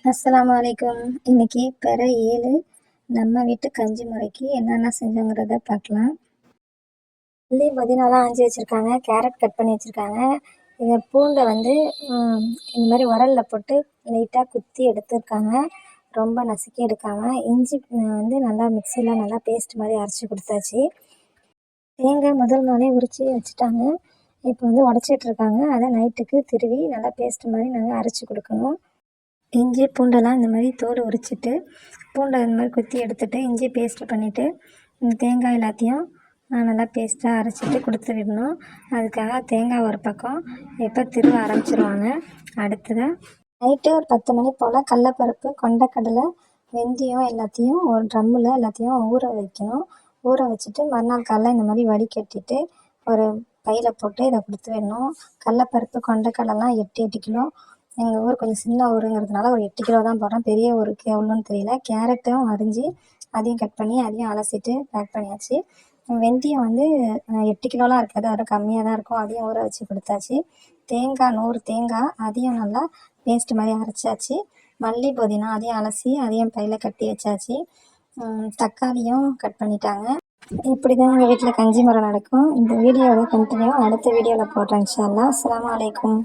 அஸ்ஸலாமு அலைக்கும். இன்னைக்கு பிற 7 நம்ம வீட்டு கஞ்சி முறைக்கு என்னென்ன செஞ்சோங்கிறத பார்க்கலாம். உள்ளி, புதினாலாம் ஆஞ்சு வச்சுருக்காங்க. கேரட் கட் பண்ணி வச்சுருக்காங்க. இந்த பூண்டை வந்து இந்த மாதிரி உரலில் போட்டு லைட்டாக குத்தி எடுத்துருக்காங்க. ரொம்ப நசுக்கி எடுக்காமல். இஞ்சி வந்து நல்லா மிக்சியில் நல்லா பேஸ்ட் மாதிரி அரைச்சி கொடுத்தாச்சு. தேங்காய் முதல் நாளே உரித்து வச்சுட்டாங்க. இப்போ வந்து உடச்சிட்ருக்காங்க. அதை நைட்டுக்கு திருவி நல்லா பேஸ்ட் மாதிரி நாங்கள் அரைச்சி கொடுக்கணும். இஞ்சி பூண்டெல்லாம் இந்த மாதிரி தோல் உரிச்சிட்டு பூண்டை இந்த மாதிரி குத்தி எடுத்துகிட்டு இஞ்சி பேஸ்ட்டு பண்ணிவிட்டு தேங்காய் எல்லாத்தையும் நல்லா பேஸ்ட்டாக அரைச்சிட்டு கொடுத்து விடணும். அதுக்காக தேங்காய் ஒரு பக்கம் இப்போ திருவ ஆரம்பிச்சிருவாங்க. அடுத்ததாக நைட்டு ஒரு 10 மணி போல் கடலப்பருப்பு, கொண்டைக்கடலை, வெந்தயம் எல்லாத்தையும் ஒரு ட்ரம்மில் எல்லாத்தையும் ஊற வைக்கணும். ஊற வச்சுட்டு மறுநாள் காலைல இந்த மாதிரி வடிகட்டிட்டு ஒரு பையில் போட்டு இதை கொடுத்து விடணும். கடலப்பருப்பு, கொண்டைக்கடலைலாம் 8 கிலோ. எங்கள் ஊர் கொஞ்சம் சின்ன ஊருங்கிறதுனால ஒரு 8 கிலோ தான் போடுறோம். பெரிய ஊருக்கு எவ்வளோன்னு தெரியல. கேரட்டும் அரிஞ்சு அதையும் கட் பண்ணி அதையும் அலசிட்டு பேக் பண்ணியாச்சு. வெந்தயம் வந்து 8 கிலோலாம் இருக்காது, அதோட கம்மியாக தான் இருக்கும். அதையும் ஊற வச்சு கொடுத்தாச்சு. தேங்காய் 100 தேங்காய் அதையும் நல்லா பேஸ்ட் மாதிரி அரைச்சாச்சு. மல்லி, புதினா அதையும் அலசி அதையும் பையில் கட்டி வச்சாச்சு. தக்காளியும் கட் பண்ணிட்டாங்க. இப்படி தான் எங்கள் வீட்டில் கஞ்சி முறை நடக்கும். இந்த வீடியோவோட கண்டினியூ அடுத்த வீடியோவில் போடுறேன் இன்ஷா அல்லாஹ். அஸ்ஸலாமு அலைக்கும்.